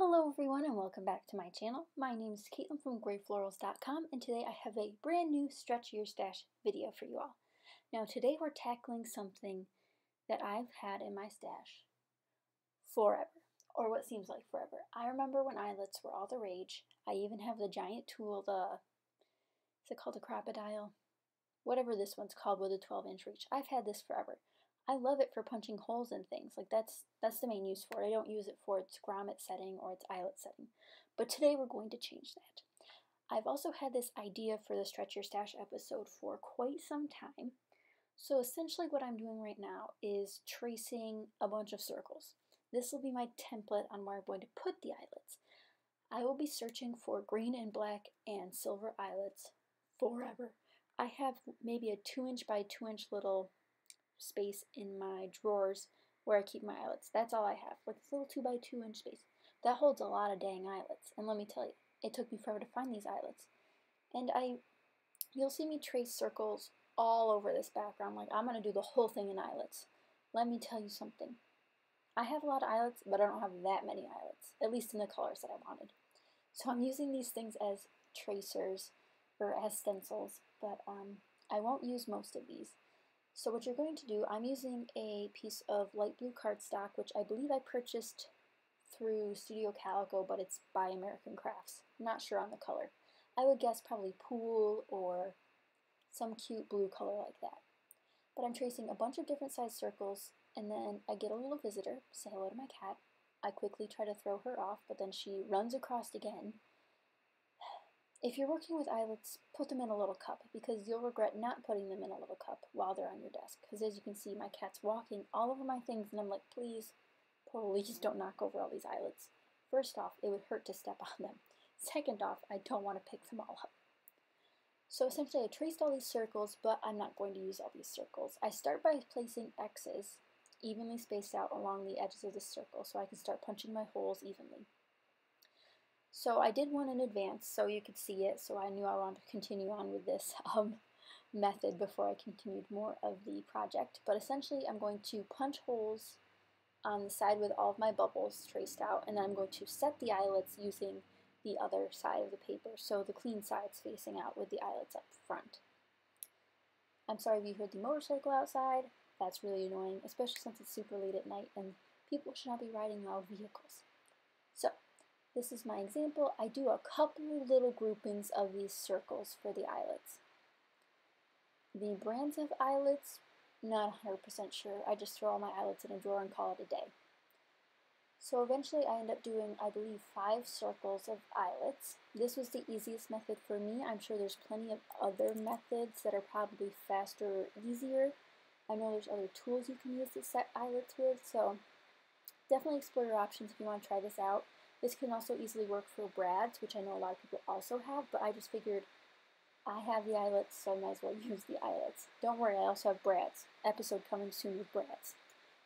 Hello everyone and welcome back to my channel. My name is Caitlin from Florals.com and today I have a brand new Stretch Your Stash video for you all. Now today we're tackling something that I've had in my stash forever, or what seems like forever. I remember when eyelets were all the rage. I even have the giant tool, is it called a crocodile? Whatever this one's called with a 12-inch reach. I've had this forever. I love it for punching holes in things. Like that's the main use for it. I don't use it for its grommet setting or its eyelet setting. But today we're going to change that. I've also had this idea for the Stretch Your Stash episode for quite some time. So essentially what I'm doing right now is tracing a bunch of circles. This will be my template on where I'm going to put the eyelets. I will be searching for green and black and silver eyelets forever. I have maybe a 2-inch by 2-inch little space in my drawers where I keep my eyelets. That's all I have, like this little 2 by 2-inch space. That holds a lot of dang eyelets, and let me tell you, it took me forever to find these eyelets. And you'll see me trace circles all over this background, like I'm going to do the whole thing in eyelets. Let me tell you something. I have a lot of eyelets, but I don't have that many eyelets, at least in the colors that I wanted. So I'm using these things as tracers, or as stencils, but I won't use most of these. So what you're going to do, I'm using a piece of light blue cardstock, which I believe I purchased through Studio Calico, but it's by American Crafts. I'm not sure on the color. I would guess probably Pool or some cute blue color like that. But I'm tracing a bunch of different size circles, and then I get a little visitor, say hello to my cat. I quickly try to throw her off, but then she runs across again. If you're working with eyelets, put them in a little cup, because you'll regret not putting them in a little cup while they're on your desk. Because as you can see, my cat's walking all over my things, and I'm like, please don't knock over all these eyelets. First off, it would hurt to step on them. Second off, I don't want to pick them all up. So essentially, I traced all these circles, but I'm not going to use all these circles. I start by placing X's evenly spaced out along the edges of the circle, so I can start punching my holes evenly. So I did one in advance so you could see it, so I knew I wanted to continue on with this method before I continued more of the project. But essentially I'm going to punch holes on the side with all of my bubbles traced out, and then I'm going to set the eyelets using the other side of the paper, so the clean side's facing out with the eyelets up front. I'm sorry if you heard the motorcycle outside. That's really annoying, especially since it's super late at night and people should not be riding loud vehicles. So this is my example. I do a couple little groupings of these circles for the eyelets. The brands of eyelets, not 100% sure. I just throw all my eyelets in a drawer and call it a day. So eventually I end up doing, I believe, 5 circles of eyelets. This was the easiest method for me. I'm sure there's plenty of other methods that are probably faster or easier. I know there's other tools you can use to set eyelets with, so definitely explore your options if you want to try this out. This can also easily work for brads, which I know a lot of people also have, but I just figured I have the eyelets, so I might as well use the eyelets. Don't worry, I also have brads. Episode coming soon with brads.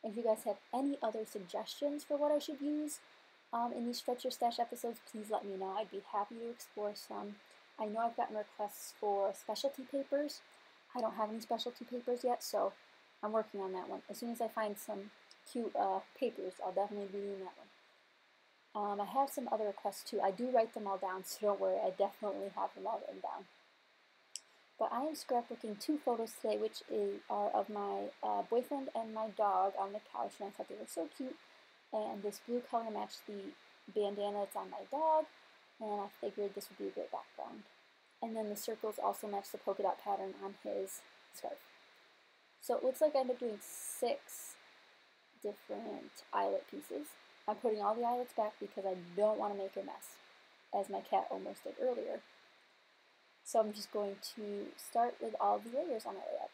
And if you guys have any other suggestions for what I should use in these Stretch Your Stash episodes, please let me know. I'd be happy to explore some. I know I've gotten requests for specialty papers. I don't have any specialty papers yet, so I'm working on that one. As soon as I find some cute papers, I'll definitely be doing that one. I have some other requests too. I do write them all down, so don't worry, I definitely have them all written down. But I am scrapbooking 2 photos today, which are of my boyfriend and my dog on the couch, and I thought they were so cute. And this blue color matched the bandana that's on my dog, and I figured this would be a great background. And then the circles also match the polka dot pattern on his scarf. So it looks like I ended up doing 6 different eyelet pieces. I'm putting all the eyelets back because I don't want to make a mess, as my cat almost did earlier. So I'm just going to start with all the layers on my layout.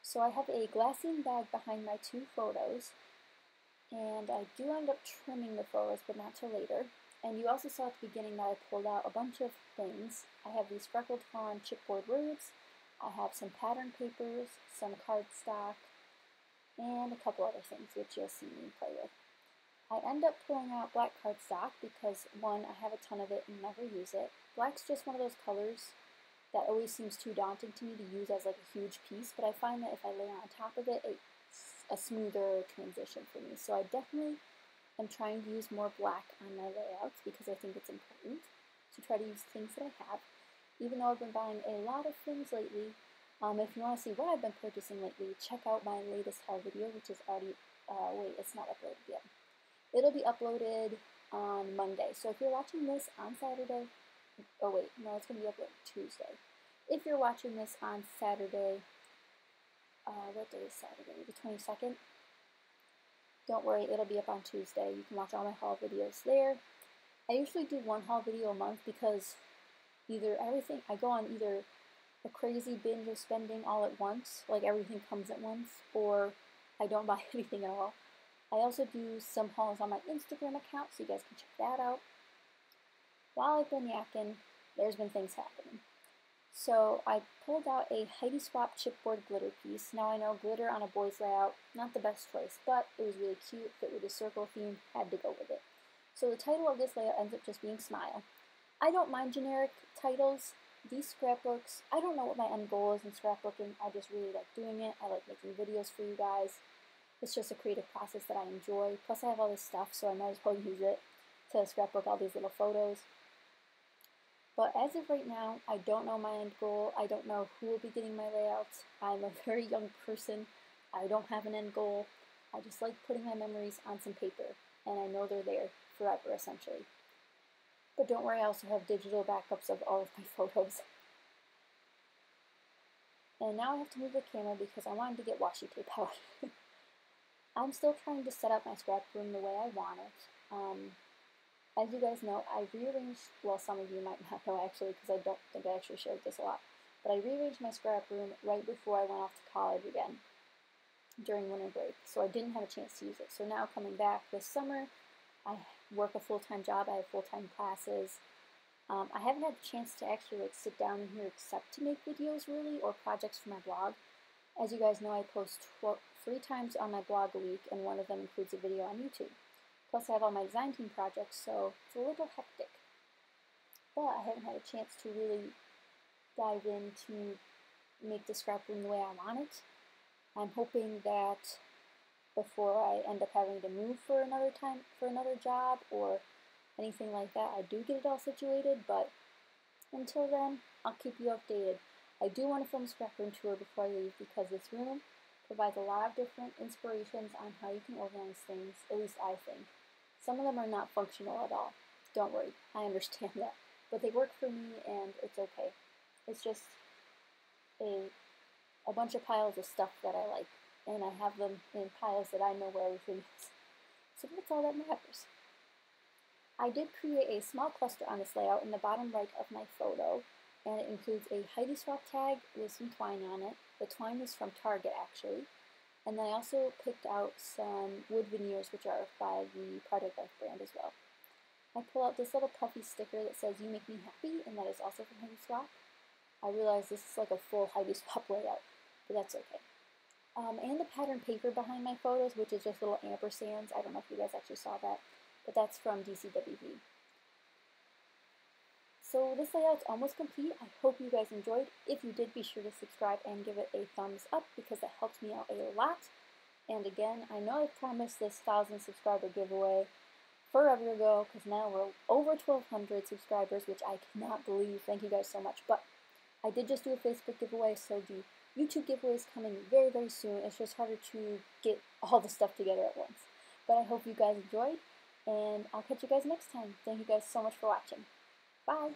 So I have a glassine bag behind my 2 photos, and I do end up trimming the photos, but not till later. And you also saw at the beginning that I pulled out a bunch of things. I have these freckled fawn chipboard words, I have some pattern papers, some cardstock, and a couple other things which you'll see me play with. I end up pulling out black cardstock because, 1, I have a ton of it and never use it. Black's just one of those colors that always seems too daunting to me to use as like a huge piece, but I find that if I lay on top of it, it's a smoother transition for me. So I definitely am trying to use more black on my layouts because I think it's important to try to use things that I have, even though I've been buying a lot of things lately. If you want to see what I've been purchasing lately, check out my latest haul video, which is already, wait, it's not uploaded yet. It'll be uploaded on Monday. So if you're watching this on Saturday, oh wait, no, it's going to be uploaded Tuesday. If you're watching this on Saturday, what day is Saturday? The 22nd? Don't worry, it'll be up on Tuesday. You can watch all my haul videos there. I usually do one haul video a month because I go on either a crazy binge of spending all at once, like everything comes at once, or I don't buy anything at all. I also do some hauls on my Instagram account, so you guys can check that out. While I've been yakking, there's been things happening. So I pulled out a Heidi Swap chipboard glitter piece. Now I know glitter on a boy's layout, not the best choice, but it was really cute, fit with the circle theme, had to go with it. So the title of this layout ends up just being Smile. I don't mind generic titles. These scrapbooks, I don't know what my end goal is in scrapbooking, I just really like doing it. I like making videos for you guys. It's just a creative process that I enjoy. Plus I have all this stuff, so I might as well use it to scrapbook all these little photos. But as of right now, I don't know my end goal. I don't know who will be getting my layouts. I'm a very young person. I don't have an end goal. I just like putting my memories on some paper, and I know they're there forever, essentially. But don't worry, I also have digital backups of all of my photos. And now I have to move the camera because I wanted to get washi tape out. I'm still trying to set up my scrap room the way I want it. As you guys know, I rearranged, well, some of you might not know actually because I don't think I actually shared this a lot, but I rearranged my scrap room right before I went off to college again during winter break, so I didn't have a chance to use it. So now coming back this summer, I work a full-time job, I have full-time classes. I haven't had the chance to actually sit down in here except to make videos really, or projects for my blog. As you guys know, I post 3 times on my blog a week, and one of them includes a video on YouTube. Plus I have all my design team projects, so it's a little hectic. But I haven't had a chance to really dive in to make the scrap room the way I want it. I'm hoping that before I end up having to move for another job or anything like that, I do get it all situated, but until then, I'll keep you updated. I do want to film a scrap room tour before I leave because this room provides a lot of different inspirations on how you can organize things, at least I think. Some of them are not functional at all. Don't worry, I understand that. But they work for me and it's okay. It's just a bunch of piles of stuff that I like, and I have them in piles that I know where everything is. So that's all that matters. I did create a small cluster on this layout in the bottom right of my photo, and it includes a Heidi Swap tag with some twine on it. The twine is from Target actually. And then I also picked out some wood veneers, which are by the Project Life brand as well. I pull out this little puffy sticker that says "You Make Me Happy," and that is also from Heidi Swap. I realize this is like a full Heidi Swap layout, but that's okay. And the pattern paper behind my photos, which is just little ampersands. I don't know if you guys actually saw that, but that's from DCWV. So this layout's almost complete. I hope you guys enjoyed. If you did, be sure to subscribe and give it a thumbs up because that helps me out a lot. And again, I know I promised this 1,000 subscriber giveaway forever ago because now we're over 1,200 subscribers, which I cannot believe. Thank you guys so much. But I did just do a Facebook giveaway, so the YouTube giveaway is coming very, very soon. It's just harder to get all the stuff together at once. But I hope you guys enjoyed, and I'll catch you guys next time. Thank you guys so much for watching. Bye!